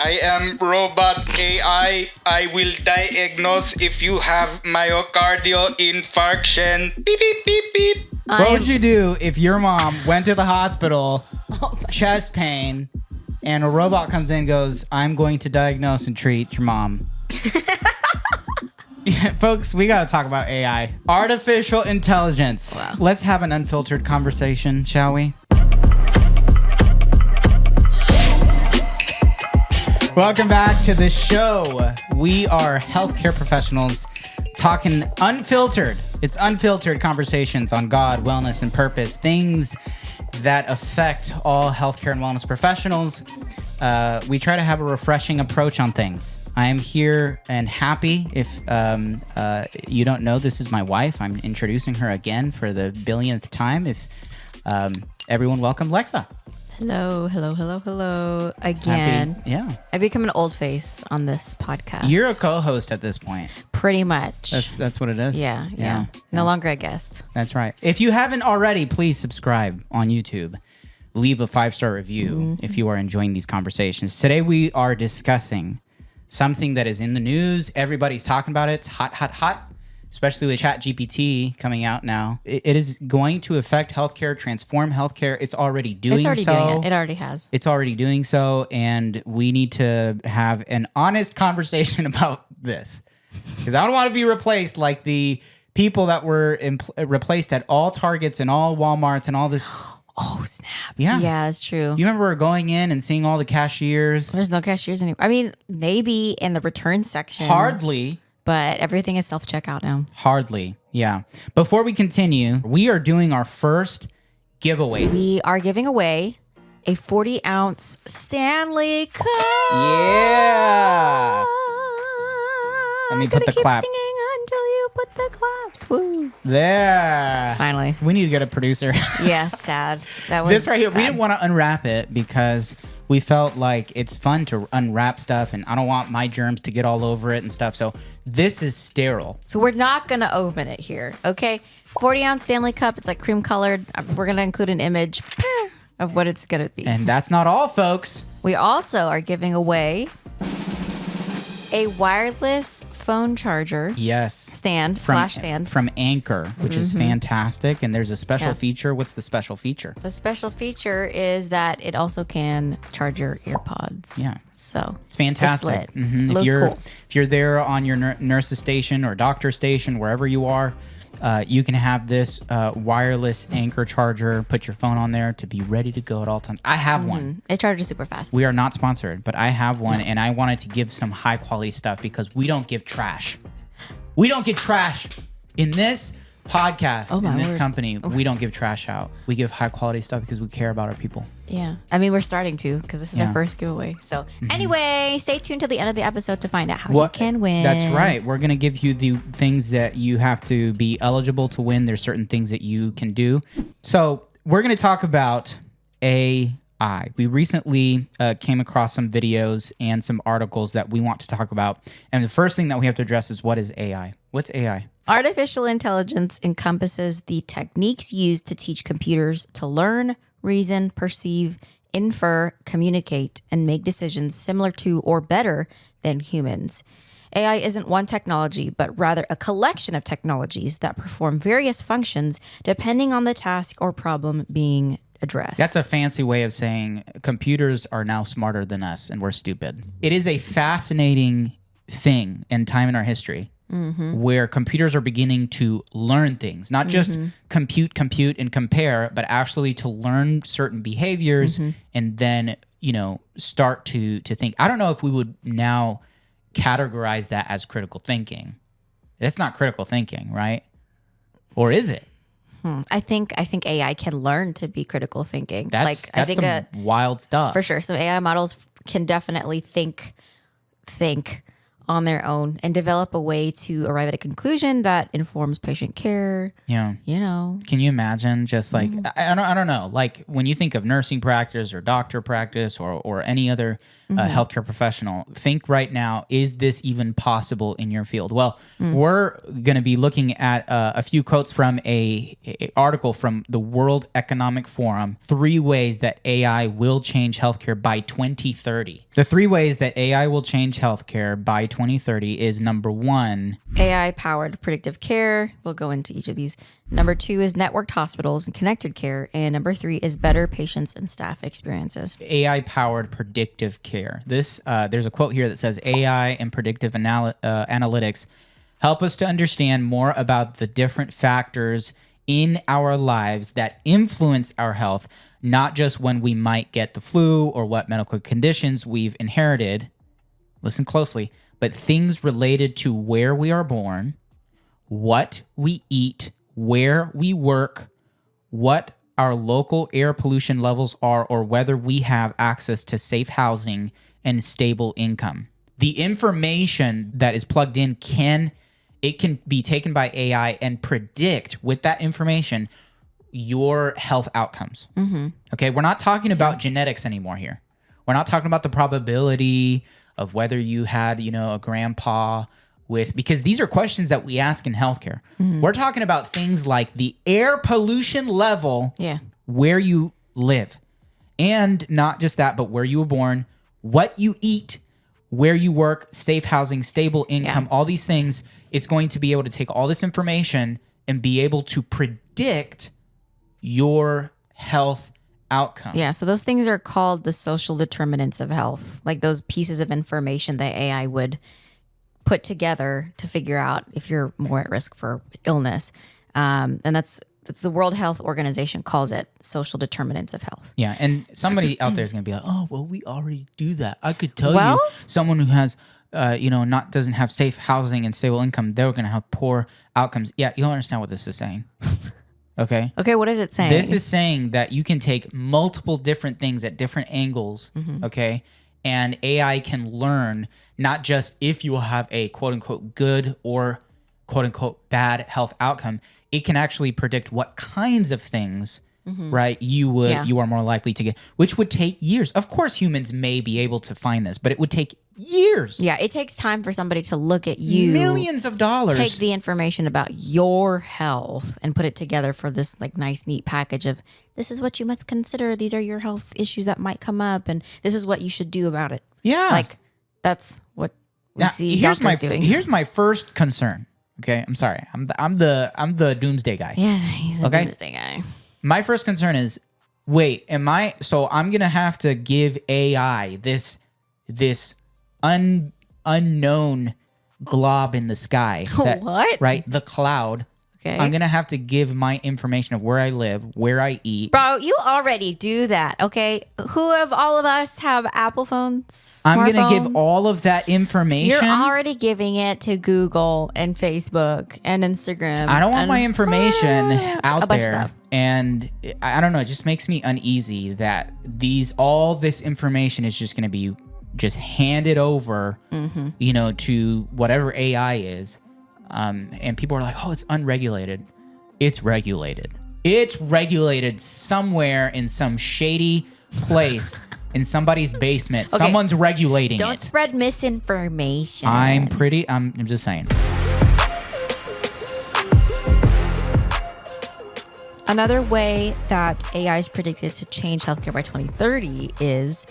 I am robot AI. I will diagnose if you have myocardial infarction. Beep, beep, beep, beep. What would you do if your mom went to the hospital, chest pain, and a robot comes in and goes, I'm going to diagnose and treat your mom? Yeah, folks, we got to talk about AI. Artificial intelligence. Wow. Let's have an unfiltered conversation, shall we? Welcome back to the show. We are healthcare professionals talking unfiltered. It's unfiltered conversations on God, wellness, and purpose. Things that affect all healthcare and wellness professionals. We try to have a refreshing approach on things. I am here and happy. If you don't know, this is my wife. I'm introducing her again for the billionth time. If everyone welcome Lexa. Hello. Again. Yeah. I've become an old face on this podcast. You're a co-host at this point. Pretty much. That's what it is. Yeah. No longer a guest. That's right. If you haven't already, please subscribe on YouTube. Leave a 5-star review if you are enjoying these conversations. Today we are discussing something that is in the news. Everybody's talking about it. It's hot. Especially with ChatGPT coming out now. It is going to affect healthcare, transform healthcare. It's already doing so. Doing it. It already has. It's already doing so, and we need to have an honest conversation about this. Because I don't want to be replaced like the people that were replaced at all Targets and all Walmarts and all this. Oh, snap. Yeah, it's true. You remember going in and seeing all the cashiers? There's no cashiers anymore. I mean, maybe in the return section. Hardly. But everything is self-checkout now. Hardly, yeah. Before we continue, we are doing our first giveaway. We are giving away a 40-ounce Stanley Cup. Yeah. Let me put the clap. Keep singing until you put the claps. Woo. There. Finally. We need to get a producer. Yeah, sad. That was this right here. bad. We didn't want to unwrap it because we felt like it's fun to unwrap stuff, and I don't want my germs to get all over it and stuff. So this is sterile. So we're not going to open it here, okay? 40-ounce Stanley Cup. It's like cream colored. We're going to include an image of what it's going to be. And that's not all, folks. We also are giving away a wireless phone charger. Yes. Stand. From Anchor, which is fantastic. And there's a special feature. What's the special feature? The special feature is that it also can charge your earpods. Yeah. So it's fantastic. It's lit. Looks cool. If you're there on your nurse's station or doctor station, wherever you are, you can have this wireless Anchor charger. Put your phone on there to be ready to go at all times. I have one. It charges super fast. We are not sponsored, but I have one, and I wanted to give some high quality stuff because we don't give trash. We don't get trash in this podcast, in this company. We don't give trash out. We give high quality stuff because we care about our people. Yeah. I mean, we're starting to because this is our first giveaway. So anyway, stay tuned till the end of the episode to find out how you can win. That's right. We're going to give you the things that you have to be eligible to win. There's certain things that you can do. So we're going to talk about AI. We recently came across some videos and some articles that we want to talk about. And the first thing that we have to address is, what is AI? What's AI? Artificial intelligence encompasses the techniques used to teach computers to learn, reason, perceive, infer, communicate, and make decisions similar to or better than humans. AI isn't one technology, but rather a collection of technologies that perform various functions depending on the task or problem being addressed. That's a fancy way of saying computers are now smarter than us and we're stupid. It is a fascinating thing and time in our history where computers are beginning to learn things, not just compute and compare, but actually to learn certain behaviors and then, start to think. I don't know if we would now categorize that as critical thinking. That's not critical thinking, right? Or is it? I think AI can learn to be critical thinking. That's some wild stuff. For sure. So AI models can definitely think on their own and develop a way to arrive at a conclusion that informs patient care. Yeah. You know, Can you imagine just like, I don't know, like when you think of nursing practice or doctor practice or any other healthcare professional, think right now, is this even possible in your field? Well, we're going to be looking at a few quotes from a article from the World Economic Forum, 3 ways that AI will change healthcare by 2030. The 3 ways that AI will change healthcare by 2030 is number 1. AI-powered predictive care. We'll go into each of these. Number 2 is networked hospitals and connected care. And number 3 is better patients and staff experiences. AI-powered predictive care. This there's a quote here that says AI and predictive analytics help us to understand more about the different factors in our lives that influence our health, not just when we might get the flu or what medical conditions we've inherited. Listen closely, but things related to where we are born, what we eat, where we work, what our local air pollution levels are, or whether we have access to safe housing and stable income. The information that is plugged in can be taken by AI and predict with that information your health outcomes. Okay, we're not talking about genetics anymore here. We're not talking about the probability of whether you had, a grandpa with, because these are questions that we ask in healthcare. We're talking about things like the air pollution level where you live. And not just that, but where you were born, what you eat, where you work, safe housing, stable income, all these things. It's going to be able to take all this information and be able to predict your health outcome. Yeah, so those things are called the social determinants of health, like those pieces of information that AI would put together to figure out if you're more at risk for illness. And that's the World Health Organization calls it social determinants of health. Yeah, and somebody out there is going to be like, oh, well, we already do that. I could tell you someone who has, doesn't have safe housing and stable income, they're going to have poor outcomes. Yeah, you don't understand what this is saying. Okay? Okay, what is it saying? This is saying that you can take multiple different things at different angles, okay? And AI can learn not just if you will have a quote-unquote good or quote-unquote bad health outcome. It can actually predict what kinds of things, right, you are more likely to get, which would take years. Of course, humans may be able to find this, but it would take years. Yeah, it takes time for somebody to look at you. Millions of dollars. Take the information about your health and put it together for this like nice, neat package of this is what you must consider. These are your health issues that might come up, and this is what you should do about it. Yeah. Like that's what we see doctors doing. Here's my first concern. Okay, I'm sorry. I'm the doomsday guy. Yeah, he's a doomsday guy. My first concern is, wait, I'm gonna have to give AI this unknown glob in the sky. What? Right, the cloud. Okay. I'm gonna have to give my information of where I live, where I eat. Bro, you already do that, okay? Who of all of us have Apple phones? I'm gonna give all of that information. You're already giving it to Google and Facebook and Instagram. I don't want my information out a bunch there. Of stuff. And I don't know, it just makes me uneasy that all this information is just gonna be just handed over, to whatever AI is. And people are like, oh, it's unregulated. It's regulated. It's regulated somewhere in some shady place in somebody's basement. Okay. Someone's regulating it. Don't spread misinformation. I'm just saying. Another way that AI is predicted to change healthcare by 2030 is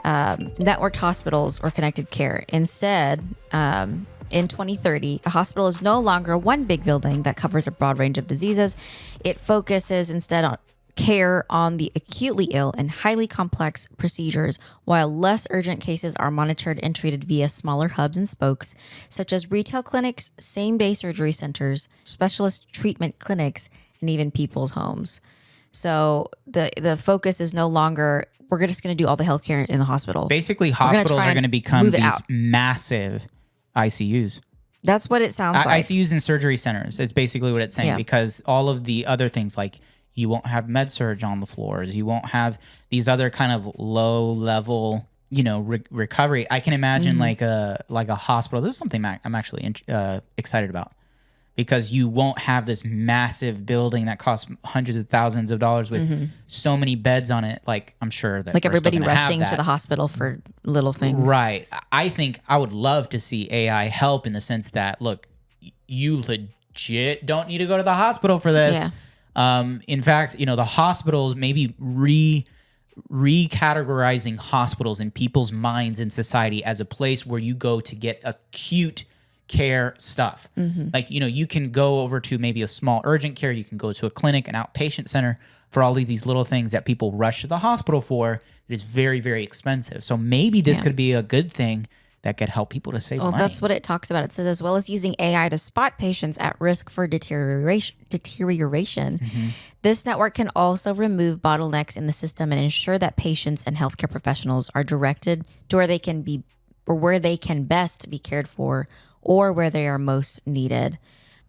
networked hospitals or connected care. Instead, in 2030, a hospital is no longer one big building that covers a broad range of diseases. It focuses instead on care on the acutely ill and highly complex procedures, while less urgent cases are monitored and treated via smaller hubs and spokes, such as retail clinics, same-day surgery centers, specialist treatment clinics, and even people's homes. So the focus is no longer, we're just going to do all the healthcare in the hospital. Basically, hospitals are going to become these massive ICUs. That's what it sounds like. ICUs and surgery centers. It's basically what it's saying, because all of the other things, like you won't have med surge on the floors. You won't have these other kind of low level recovery. I can imagine like a hospital. This is something I'm actually excited about, because you won't have this massive building that costs hundreds of thousands of dollars with so many beds on it. Like, I'm sure that Like we're still everybody gonna have rushing to that. the hospital for little things. Right. I think I would love to see AI help in the sense that, look, you legit don't need to go to the hospital for this. Yeah. In fact, the hospitals, maybe recategorizing hospitals in people's minds in society as a place where you go to get acute care stuff. Like, you can go over to maybe a small urgent care. You can go to a clinic, an outpatient center for all of these little things that people rush to the hospital for. It is very, very expensive. So maybe this could be a good thing that could help people to save money. That's what it talks about. It says, as well as using AI to spot patients at risk for deterioration, this network can also remove bottlenecks in the system and ensure that patients and healthcare professionals are directed to where they can be, or where they can best be cared for, or where they are most needed.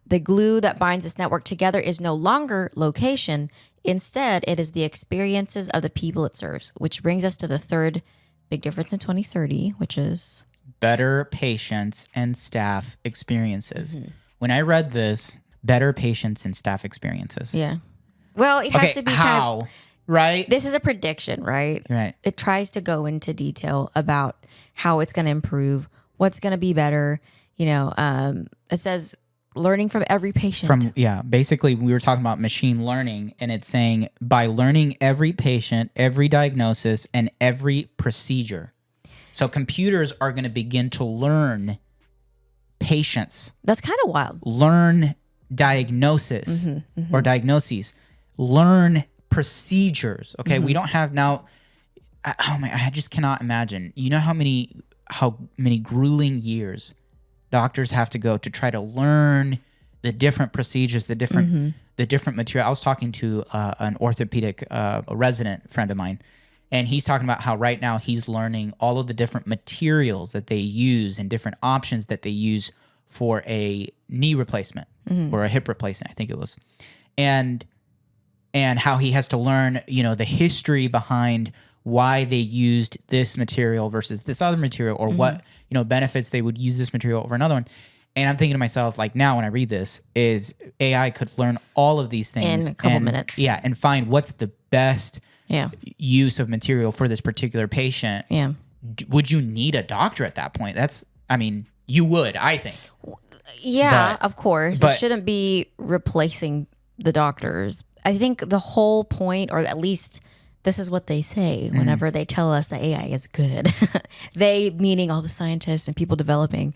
The glue that binds this network together is no longer location. Instead, it is the experiences of the people it serves, which brings us to the third big difference in 2030, which is better patients and staff experiences. When I read this, better patients and staff experiences. Yeah. Well, it has to be how? kind of, right? this is a prediction, right? Right. It tries to go into detail about how it's going to improve, what's going to be better. It says learning from every patient. Basically, we were talking about machine learning, and it's saying by learning every patient, every diagnosis, and every procedure. So computers are going to begin to learn patients. That's kind of wild. Learn diagnosis or diagnoses. Learn procedures. Okay, we don't have now. I just cannot imagine. You know how many grueling years doctors have to go to try to learn the different procedures, the different material. I was talking to an orthopedic a resident friend of mine, and he's talking about how right now he's learning all of the different materials that they use and different options that they use for a knee replacement or a hip replacement, I think it was, and how he has to learn, the history behind why they used this material versus this other material, or what benefits they would use this material over another one. And I'm thinking to myself, like, now when I read this, is AI could learn all of these things in a couple minutes. Yeah, and find what's the best use of material for this particular patient. Yeah. Would you need a doctor at that point? You would, I think. Yeah, of course. It shouldn't be replacing the doctors. I think the whole point, or at least this is what they say whenever they tell us that AI is good. They, meaning all the scientists and people developing,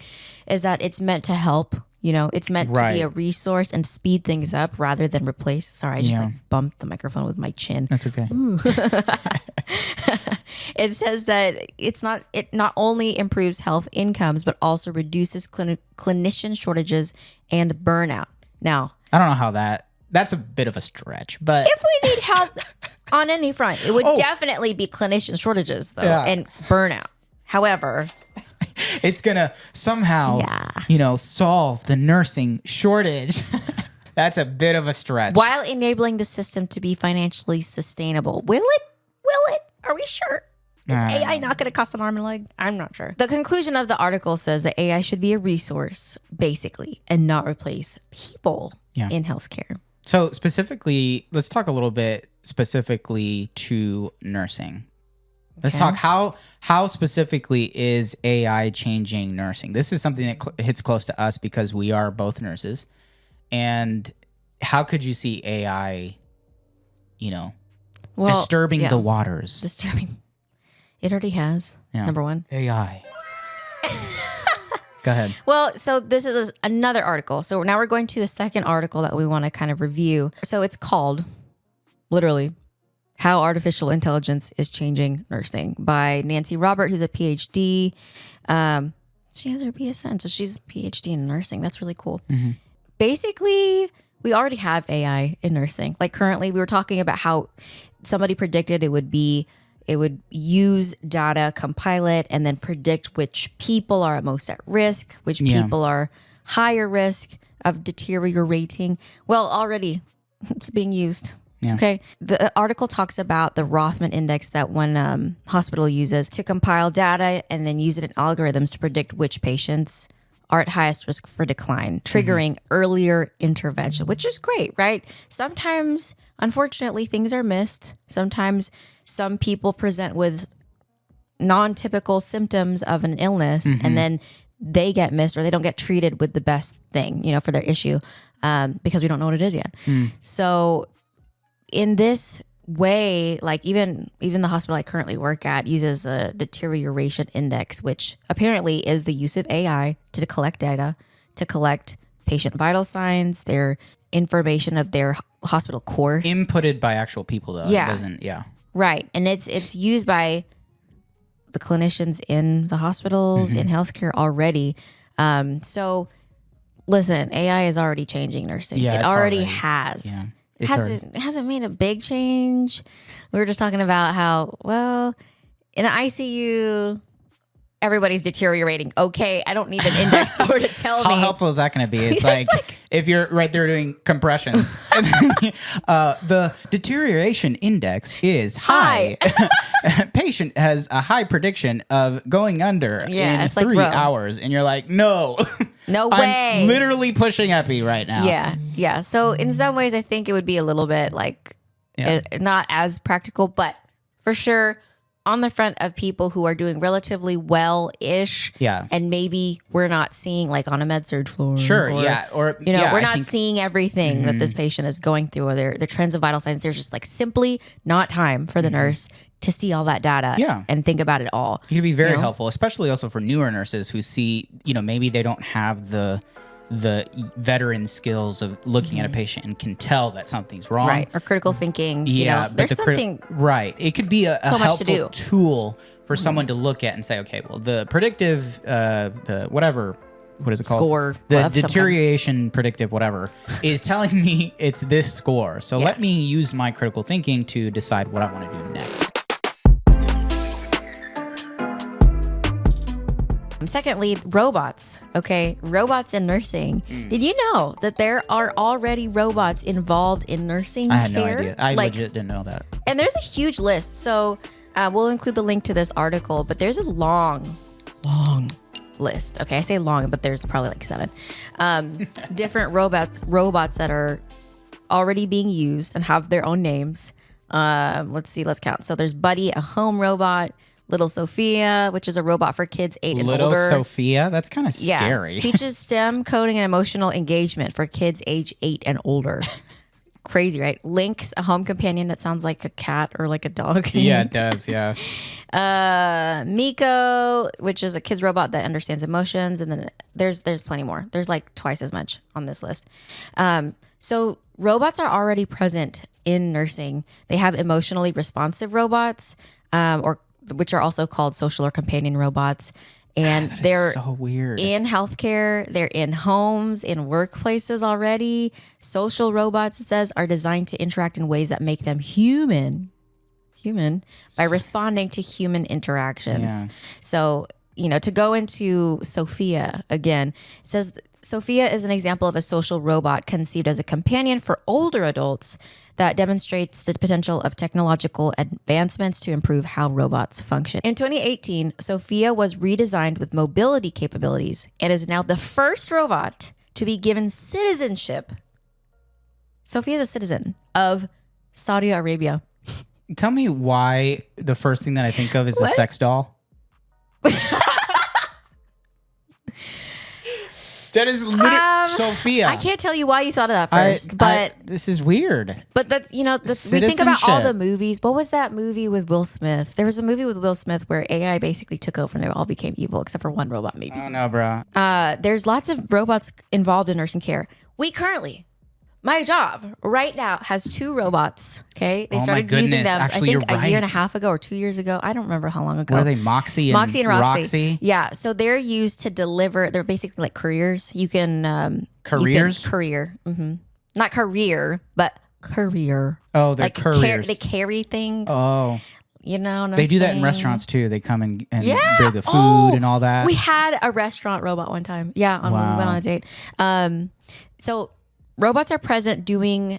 is that it's meant to help. It's meant to be a resource and speed things up rather than replace. Sorry, I just bumped the microphone with my chin. That's okay. It says that it not only improves health incomes, but also reduces clinician shortages and burnout. Now, I don't know how that's a bit of a stretch, but if we need help on any front, it would definitely be clinician shortages, though, and burnout. However, it's gonna somehow, solve the nursing shortage. That's a bit of a stretch. While enabling the system to be financially sustainable. Will it? Are we sure? Is AI not going to cost an arm and a leg? I'm not sure. The conclusion of the article says that AI should be a resource, basically, and not replace people in healthcare. So specifically, let's talk a little bit specifically to nursing. Let's talk how specifically is AI changing nursing? This is something that hits close to us because we are both nurses. And how could you see AI, disturbing the waters? Disturbing. It already has, number one. AI. Go ahead. Well, so this is another article. So now we're going to a second article that we want to kind of review. So it's called, literally, How Artificial Intelligence is Changing Nursing by Nancy Robert, who's a PhD. She has her BSN, so she's a PhD in nursing. That's really cool. Basically, we already have AI in nursing. Like currently, we were talking about how somebody predicted it would use data, compile it, and then predict which people are most at risk, which people are higher risk of deteriorating. Well, already it's being used. Yeah. Okay. The article talks about the Rothman Index that one hospital uses to compile data and then use it in algorithms to predict which patients are at highest risk for decline, triggering earlier intervention, which is great, right? Sometimes, unfortunately, things are missed. Sometimes some people present with non-typical symptoms of an illness and then they get missed or they don't get treated with the best thing, for their issue because we don't know what it is yet. So in this way, like even the hospital I currently work at uses a deterioration index, which apparently is the use of AI to collect data, to collect patient vital signs, their information of their hospital course. Inputted by actual people though. Yeah. It doesn't, yeah. Right. And it's used by the clinicians in the hospitals, in healthcare already. So listen, AI is already changing nursing. Yeah, it it's already already- has. yeah. It hasn't made a big change. We were just talking about how, well, in the ICU, everybody's deteriorating. Okay, I don't need an index score to tell How me. helpful is that going to be? It's like if you're right there doing compressions, and then, the deterioration index is high. Patient has a high prediction of going under Yeah, in it's like, 3 bro. hours, and you're like, no, No way. I'm literally pushing epi right now. Yeah. So in some ways, I think it would be a little bit like Yeah. not as practical, but for sure on the front of people who are doing relatively well-ish. Yeah. And maybe we're not seeing like on a med surg floor. Sure. or, Yeah. Or we're I not think- seeing everything that this patient is going through or their trends of vital signs. There's just like simply not time for the nurse to see all that data Yeah. and think about it all. It could be very You know? helpful, especially also for newer nurses who see, maybe they don't have the veteran skills of looking at a patient and can tell that something's wrong. Right. Or critical thinking. Yeah, but there's the something. right. It could be a So much to helpful do. tool for someone to look at and say, okay, well, the predictive, the whatever, what is it called? Score The of some kind. deterioration predictive, whatever, is telling me it's this score. So Yeah. let me use my critical thinking to decide what I want to do next. Secondly, robots. Okay, robots in nursing. Did you know that there are already robots involved in nursing I had no care? idea. I legit didn't know that. And there's a huge list. So we'll include the link to this article, but there's a long list. Okay, I say long, but there's probably like 7 different robots that are already being used and have their own names. Let's count. So there's Buddy, a home robot. Little Sophia, which is a robot for kids 8 and Little older. Sophia? That's kind of Yeah. scary. Teaches STEM, coding, and emotional engagement for kids age 8 and older. Crazy, right? Lynx, a home companion that sounds like a cat or like a dog. Yeah, it does. Yeah. Miko, which is a kids robot that understands emotions, and then there's plenty more. There's like twice as much on this list. So robots are already present in nursing. They have emotionally responsive robots, which are also called social or companion robots, and they're So weird. in healthcare, they're in homes, in workplaces already. Social robots, it says, are designed to interact in ways that make them human by responding to human interactions. Yeah. So, to go into Sophia again, it says Sophia is an example of a social robot conceived as a companion for older adults that demonstrates the potential of technological advancements to improve how robots function. In 2018, Sophia was redesigned with mobility capabilities and is now the first robot to be given citizenship. Sophia is a citizen of Saudi Arabia. Tell me why the first thing that I think of is a What? sex doll. That is literally Sophia. I can't tell you why you thought of that first, but this is weird. But that's, we think about all Citizenship. the movies. What was that movie with Will Smith? There was a movie with Will Smith where AI basically took over and they all became evil except for one robot, maybe. I don't know, bro. There's lots of robots involved in nursing care. My job right now has 2 robots. Okay. They Oh my started using goodness. them, Actually, I think, you're a year and a right. half ago or 2 years ago. I don't remember how long ago. What are they, Moxie and Roxy? Yeah. So they're used to deliver, they're basically like couriers. You can, Couriers? Courier. Not career, but courier. Oh, they're Like couriers. they carry things. Oh, They do that in restaurants too. They come and Yeah. bring the food Oh, and all that. We had a restaurant robot one time. Yeah, when we went on a date. So robots are present doing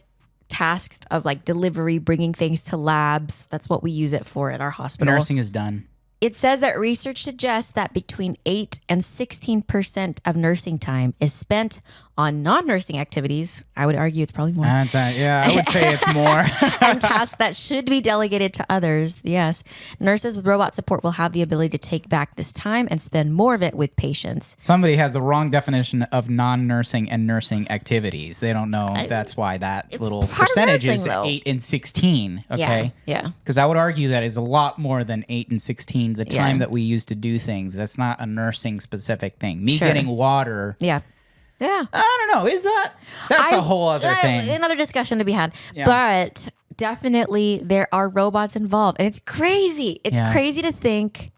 tasks of like delivery, bringing things to labs. That's what we use it for at our hospital. Nursing is done. It says that research suggests that between 8 and 16% of nursing time is spent on non-nursing activities. I would argue it's probably more. Yeah, I would say it's more. And tasks that should be delegated to others. Yes. Nurses with robot support will have the ability to take back this time and spend more of it with patients. Somebody has the wrong definition of non-nursing and nursing activities. They don't know that's why that little percentage nursing, is though. 8 and 16. Okay. Yeah. Because I would argue that is a lot more than 8 and 16. The time that we use to do things. That's not a nursing specific thing. Me getting water. Yeah. I don't know. Is that? That's a whole other thing. Another discussion to be had. Yeah. But definitely there are robots involved. And it's crazy. It's crazy to think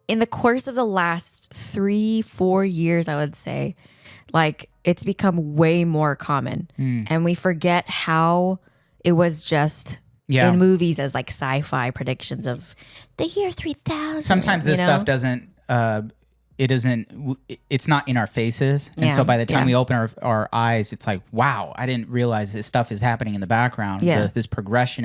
in the course of the last 3-4 years, I would say, like it's become way more common. And we forget how it was just in movies as like sci-fi predictions of the year 3000. Sometimes this stuff doesn't, it's not in our faces. And so by the time we open our eyes, it's like, wow, I didn't realize this stuff is happening in the background. This progression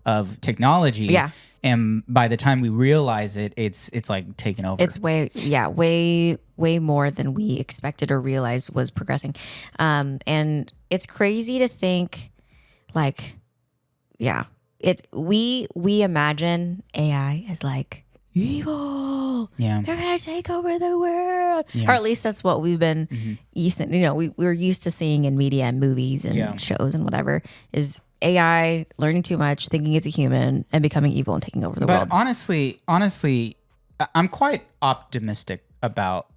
of technology. Yeah. And by the time we realize it, it's like taking over. It's way more than we expected or realized was progressing. And it's crazy to think like, we imagine AI as like evil. Yeah. They're going to take over the world. Yeah. Or at least that's what we've been used to, we're used to seeing in media and movies and shows and whatever is AI learning too much, thinking it's a human and becoming evil and taking over the world. But honestly, I'm quite optimistic about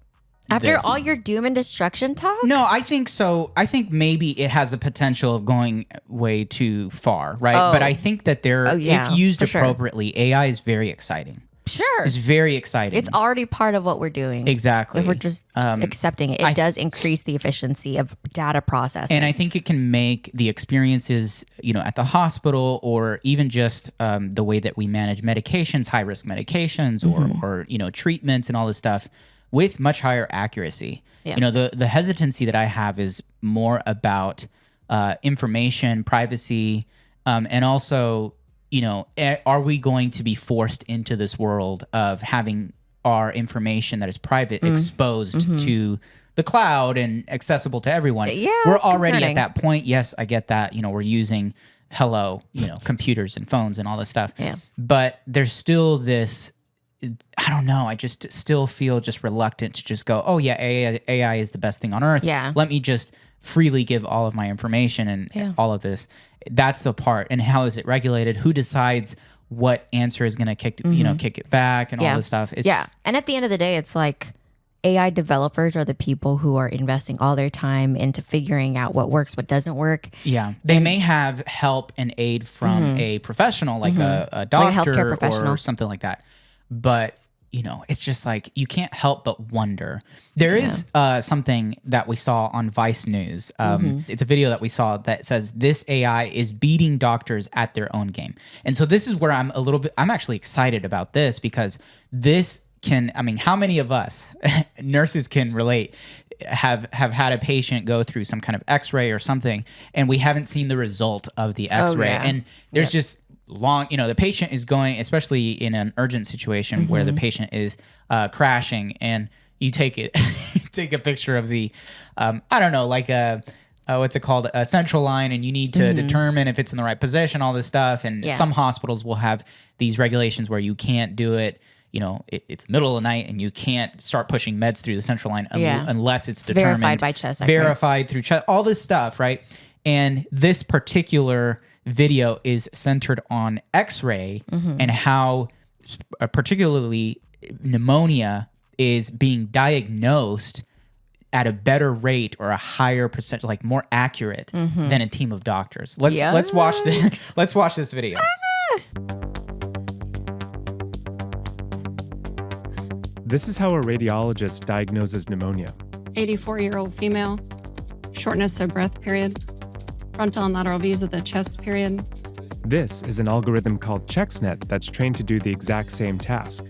after this. all your doom and destruction talk? No, I think so. I think maybe it has the potential of going way too far, right? But I think that if used appropriately, AI is very exciting. Sure. It's very exciting. It's already part of what we're doing. Exactly. If we're just accepting it. It does increase the efficiency of data processing. And I think it can make the experiences, at the hospital or even just the way that we manage medications, high-risk medications or treatments and all this stuff with much higher accuracy. Yeah. The hesitancy that I have is more about information, privacy, and also, are we going to be forced into this world of having our information that is private exposed to the cloud and accessible to everyone? Yeah, we're already at that point. Yes, I get that. We're using computers and phones and all this stuff. Yeah. But there's still this, I don't know. I just still feel just reluctant to just go, oh yeah, AI is the best thing on earth. Yeah. Let me just freely give all of my information and all of this. That's the part. And how is it regulated? Who decides what answer is going to kick it back and all this stuff? And at the end of the day, it's like AI developers are the people who are investing all their time into figuring out what works, what doesn't work. Yeah. They may have help and aid from a professional, like a doctor like a healthcare professional or something like that. But it's just like you can't help but wonder. There is something that we saw on Vice News. It's a video that we saw that says this AI is beating doctors at their own game. And so this is where I'm actually excited about this because this how many of us nurses can relate, have had a patient go through some kind of x-ray or something and we haven't seen the result of the x-ray. And there's just long, the patient is going, especially in an urgent situation where the patient is crashing and you take a picture of the, I don't know, like what's it called? A central line, and you need to determine if it's in the right position, all this stuff. And some hospitals will have these regulations where you can't do it. It's middle of the night and you can't start pushing meds through the central line unless it's determined. Verified by chest. Verified through chest, all this stuff, right? And this particular video is centered on x-ray and how particularly pneumonia is being diagnosed at a better rate or a higher percentage, like more accurate than a team of doctors. Let's watch this. Let's watch this video. This is how a radiologist diagnoses pneumonia. 84-year-old female, shortness of breath period, frontal and lateral views of the chest period. This is an algorithm called ChecksNet that's trained to do the exact same task.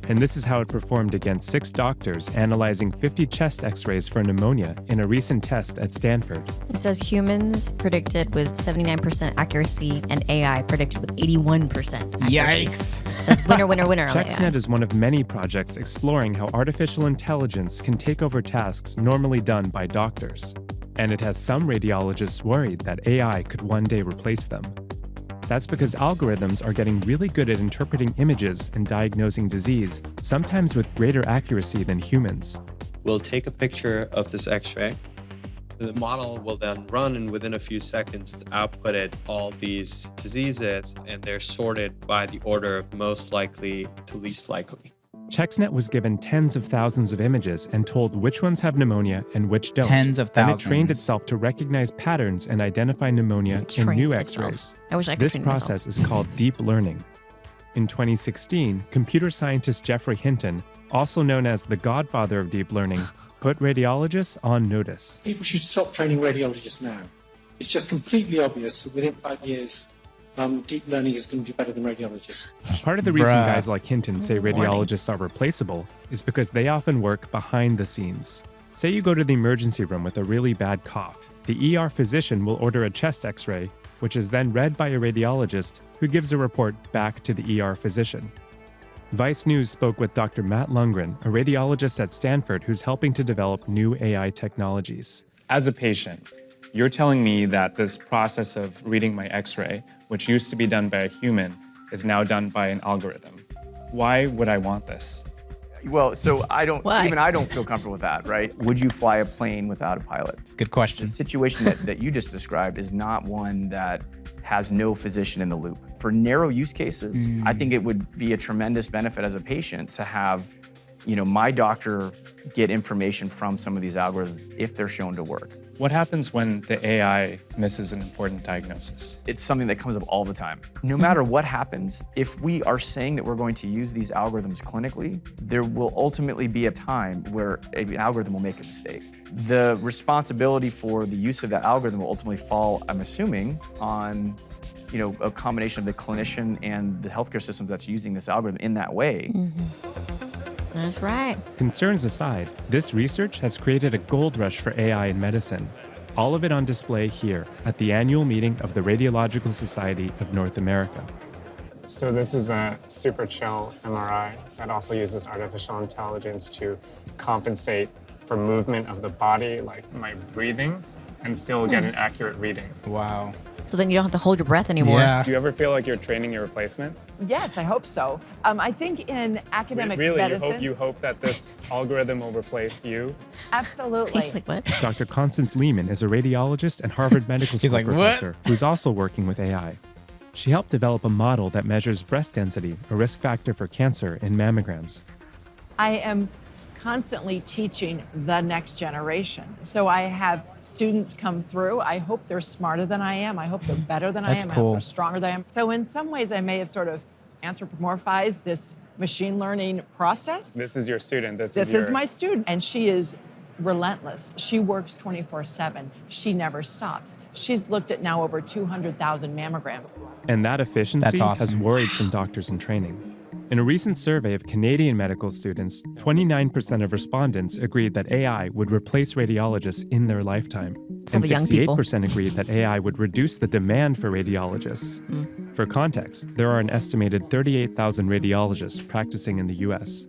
And this is how it performed against 6 doctors analyzing 50 chest x-rays for pneumonia in a recent test at Stanford. It says humans predicted with 79% accuracy and AI predicted with 81% accuracy. Yikes. It says winner, winner, winner. on AI. ChecksNet is one of many projects exploring how artificial intelligence can take over tasks normally done by doctors. And it has some radiologists worried that AI could one day replace them. That's because algorithms are getting really good at interpreting images and diagnosing disease, sometimes with greater accuracy than humans. We'll take a picture of this x-ray. The model will then run, and within a few seconds output it all these diseases, and they're sorted by the order of most likely to least likely. ChecksNet was given tens of thousands of images and told which ones have pneumonia and which don't. Tens of And thousands. it trained itself to recognize patterns and identify pneumonia in Trained new itself. x-rays. I wish I could This train myself. process is called deep learning. In 2016, computer scientist Geoffrey Hinton, also known as the godfather of deep learning, put radiologists on notice. People should stop training radiologists now. It's just completely obvious that within 5 years, deep learning is going to do better than radiologists. Part of the reason Bruh. guys like Hinton say radiologists are replaceable is because they often work behind the scenes. Say you go to the emergency room with a really bad cough. The ER physician will order a chest x-ray, which is then read by a radiologist who gives a report back to the ER physician. Vice News spoke with Dr. Matt Lundgren, a radiologist at Stanford who's helping to develop new AI technologies. As a patient, you're telling me that this process of reading my x-ray, which used to be done by a human, is now done by an algorithm. Why would I want this? Well, so I don't, Why? even I don't feel comfortable with that, right? Would you fly a plane without a pilot? Good question. The situation that you just described is not one that has no physician in the loop. For narrow use cases, I think it would be a tremendous benefit as a patient to have, my doctor get information from some of these algorithms if they're shown to work. What happens when the AI misses an important diagnosis? It's something that comes up all the time. No matter what happens, if we are saying that we're going to use these algorithms clinically, there will ultimately be a time where an algorithm will make a mistake. The responsibility for the use of that algorithm will ultimately fall, I'm assuming, on a combination of the clinician and the healthcare system that's using this algorithm in that way. That's right. Concerns aside, this research has created a gold rush for AI in medicine. All of it on display here at the annual meeting of the Radiological Society of North America. So this is a super chill MRI that also uses artificial intelligence to compensate for movement of the body, like my breathing, and still get an accurate reading. Wow. So then you don't have to hold your breath anymore. Yeah. Do you ever feel like you're training your replacement? Yes, I hope so. I think in academic Really? medicine, You hope that this algorithm will replace you? absolutely. He's like, what? Dr. Constance Lehman is a radiologist and Harvard Medical School like, "What?" professor who's also working with AI. She helped develop a model that measures breast density, a risk factor for cancer, in mammograms. I am constantly teaching the next generation. So I have students come through. I hope they're smarter than I am. I hope they're better than I That's am. I cool. hope they're stronger than I am. So in some ways, I may have sort of anthropomorphized this machine learning process. This is your student. This This is is my student, and she is relentless. She works 24/7. She never stops. She's looked at now over 200,000 mammograms. And that efficiency That's awesome. has worried some doctors in training. In a recent survey of Canadian medical students, 29% of respondents agreed that AI would replace radiologists in their lifetime. So And the young people. 68% agreed that AI would reduce the demand for radiologists. For context, there are an estimated 38,000 radiologists practicing in the US.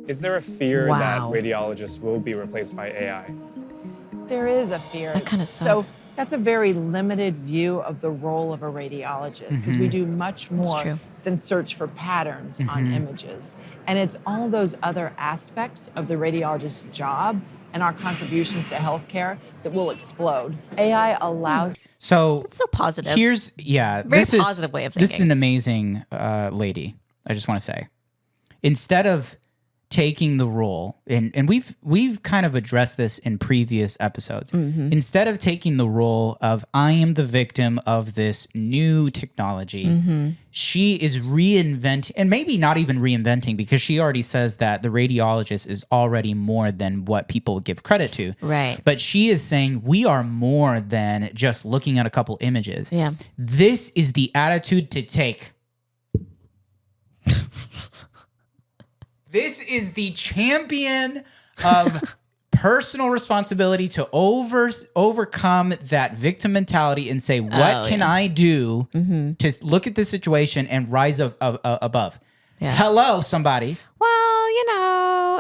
Is there a fear Wow. that radiologists will be replaced by AI? There is a fear. That kinda So sucks. that's a very limited view of the role of a radiologist because we do much more true. than search for patterns on images. And it's all those other aspects of the radiologist's job and our contributions to healthcare that will explode. AI allows So It's so positive. here's Very this is positive way of This is thinking. an amazing lady. I just want to say, instead of taking the role, and we've kind of addressed this in previous episodes. Instead of taking the role of I am the victim of this new technology, she is reinventing, and maybe not even reinventing, because she already says that the radiologist is already more than what people give credit to. Right. But she is saying we are more than just looking at a couple images. Yeah. This is the attitude to take. This is the champion of personal responsibility to overcome that victim mentality and say, what can I do to look at this situation and rise above? Yeah. Hello, somebody. Well,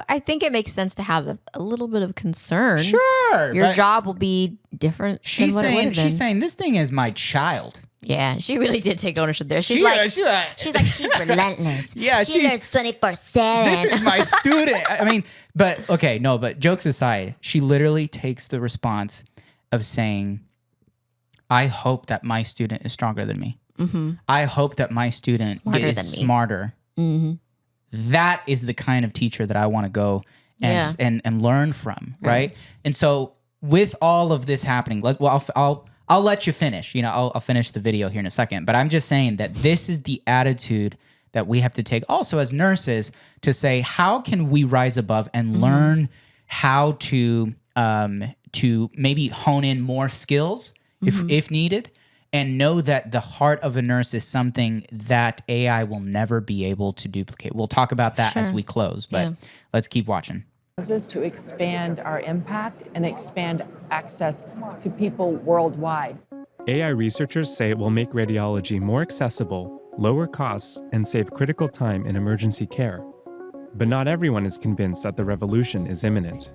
I think it makes sense to have a little bit of concern. Sure. Your job will be different than what it would have been. She's saying, this thing is my child. Yeah, she really did take ownership there. She's relentless. Yeah, she learns 24/7. This is my student. I mean, but jokes aside, she literally takes the response of saying, I hope that my student is stronger than me. Mm-hmm. I hope that my student is smarter. Mm-hmm. That is the kind of teacher that I want to go and learn from, right? And so with all of this happening, I'll let you finish. I'll finish the video here in a second. But I'm just saying that this is the attitude that we have to take also as nurses to say, how can we rise above and learn how to maybe hone in more skills if needed, and know that the heart of a nurse is something that AI will never be able to duplicate. We'll talk about that as we close, but let's keep watching. Is to expand our impact and expand access to people worldwide. AI researchers say it will make radiology more accessible, lower costs, and save critical time in emergency care. But not everyone is convinced that the revolution is imminent.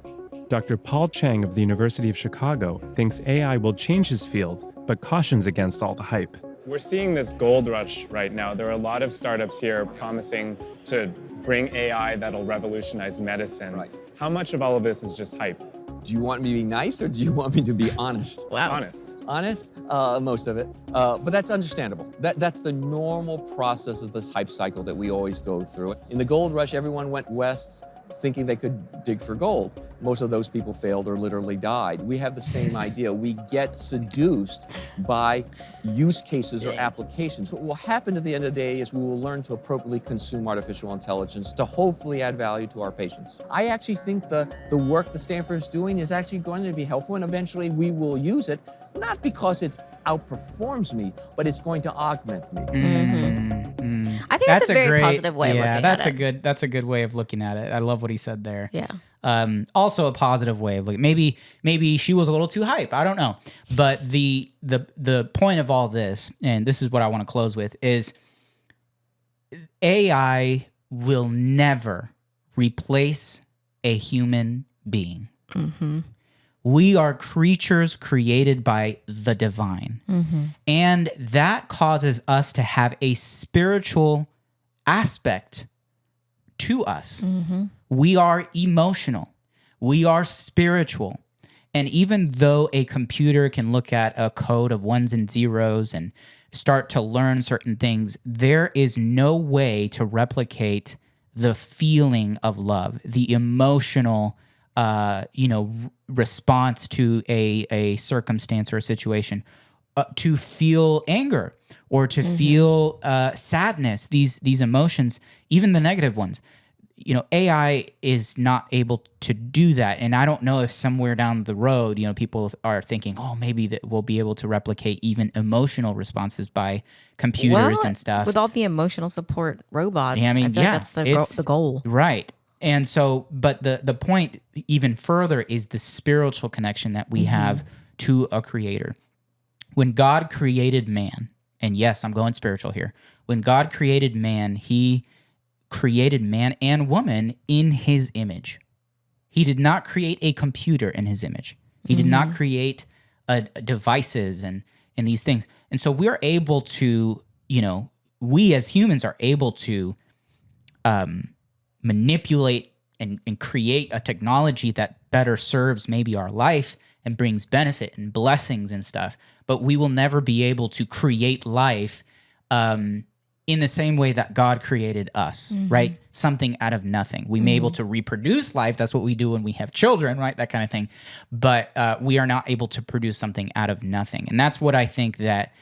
Dr. Paul Chang of the University of Chicago thinks AI will change his field, but cautions against all the hype. We're seeing this gold rush right now. There are a lot of startups here promising to bring AI that'll revolutionize medicine. Right. How much of all of this is just hype? Do you want me to be nice or do you want me to be honest? Wow. Honest. Honest? Most of it. But that's understandable. That's the normal process of this hype cycle that we always go through. In the gold rush, everyone went west thinking they could dig for gold. Most of those people failed or literally died. We have the same idea. We get seduced by use cases or applications. What will happen at the end of the day is we will learn to appropriately consume artificial intelligence to hopefully add value to our patients. I actually think the work that Stanford is doing is actually going to be helpful, and eventually we will use it, not because it outperforms me, but it's going to augment me. I think that's a very positive way of looking at it. That's a good way of looking at it. I love what he said there. Yeah. Also a positive way of looking. Maybe she was a little too hype. I don't know. But the point of all this, and this is what I want to close with, is AI will never replace a human being. Mm-hmm. We are creatures created by the divine. Mm-hmm. And that causes us to have a spiritual aspect to us. Mm-hmm. We are emotional. We are spiritual. And even though a computer can look at a code of ones and zeros and start to learn certain things, there is no way to replicate the feeling of love, the emotional response to a circumstance or a situation, to feel anger or to feel sadness, these emotions, even the negative ones. AI is not able to do that. And I don't know if somewhere down the road, people are thinking, oh, maybe that we'll be able to replicate even emotional responses by computers and stuff. With all the emotional support robots, I feel like that's the goal. Right. And so, but the point even further is the spiritual connection that we have to a creator. When God created man, and yes, I'm going spiritual here. When God created man, he created man and woman in his image. He did not create a computer in his image. He did not create devices and these things. And so we're able to, we as humans are able to manipulate and create a technology that better serves maybe our life and brings benefit and blessings and stuff. But we will never be able to create life in the same way that God created us, right? Something out of nothing. We may be able to reproduce life. That's what we do when we have children, right? That kind of thing. But we are not able to produce something out of nothing. And that's what I think that,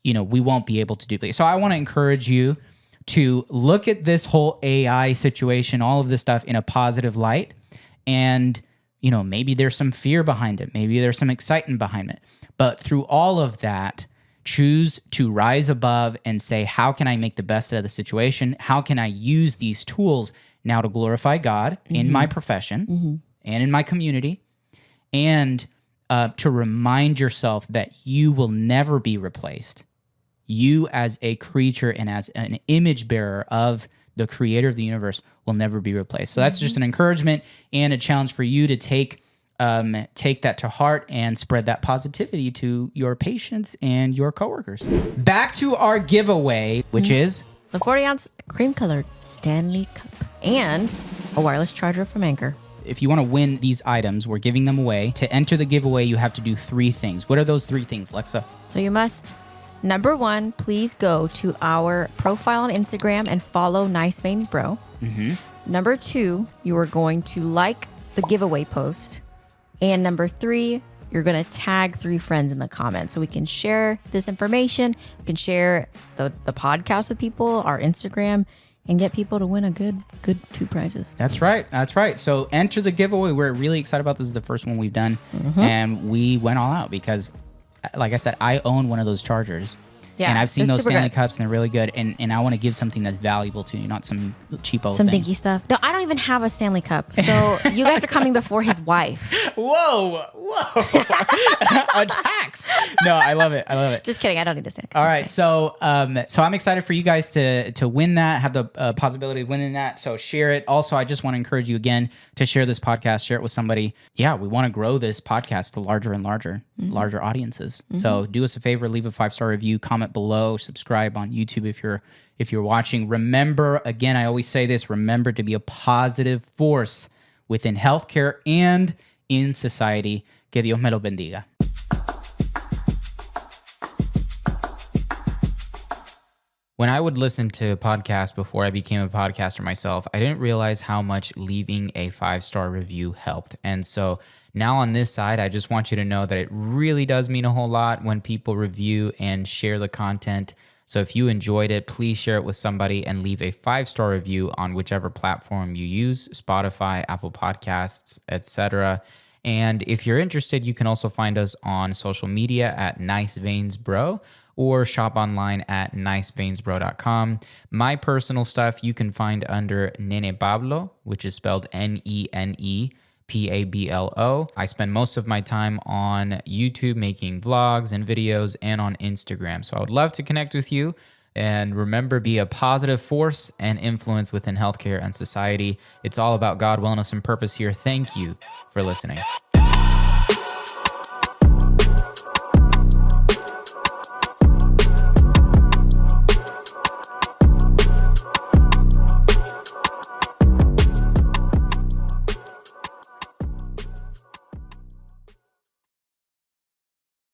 we won't be able to duplicate. So I want to encourage you to look at this whole AI situation, all of this stuff in a positive light. And, maybe there's some fear behind it. Maybe there's some excitement behind it. But through all of that, choose to rise above and say, how can I make the best out of the situation? How can I use these tools now to glorify God in my profession and in my community, and to remind yourself that you will never be replaced. You as a creature and as an image bearer of the creator of the universe will never be replaced. So that's just an encouragement and a challenge for you to take that to heart and spread that positivity to your patients and your coworkers. Back to our giveaway, which is the 40-ounce cream-colored Stanley Cup and a wireless charger from Anchor. If you want to win these items, we're giving them away. To enter the giveaway, you have to do 3 things. What are those 3 things, Lexa? So you must, number 1, please go to our profile on Instagram and follow Nice Veins Bro. Number 2, you are going to like the giveaway post. And number 3, you're going to tag 3 friends in the comments so we can share this information. We can share the podcast with people, our Instagram, and get people to win a good 2 prizes. That's right. So enter the giveaway. We're really excited about this. Is the first one we've done. And we went all out because, like I said, I own one of those chargers. Yeah, and I've seen those Stanley good. Cups, and they're really good. And I want to give something that's valuable to you, not some cheapo Some thing. dinky stuff. No, I don't even have a Stanley Cup. So you guys are coming before his wife. Whoa. Attacks. No, I love it. Just kidding. I don't need a Stanley Cup. All right, so I'm excited for you guys to win that, have the possibility of winning that. So share it. Also, I just want to encourage you again to share this podcast, share it with somebody. Yeah, we want to grow this podcast to larger and larger audiences. So do us a favor, leave a 5-star review, comment below, subscribe on YouTube if you're watching. Remember, again, I always say this, remember to be a positive force within healthcare and in society. Que Dios me lo bendiga. When I would listen to podcasts before I became a podcaster myself, I didn't realize how much leaving a 5-star review helped. And so now on this side, I just want you to know that it really does mean a whole lot when people review and share the content. So if you enjoyed it, please share it with somebody and leave a 5-star review on whichever platform you use, Spotify, Apple Podcasts, etc. And if you're interested, you can also find us on social media at Nice Veins Bro, or shop online at niceveinsbro.com. My personal stuff you can find under Nene Pablo, which is spelled NENEPABLO. I spend most of my time on YouTube making vlogs and videos and on Instagram. So I would love to connect with you. And remember, be a positive force and influence within healthcare and society. It's all about God, wellness, and purpose here. Thank you for listening.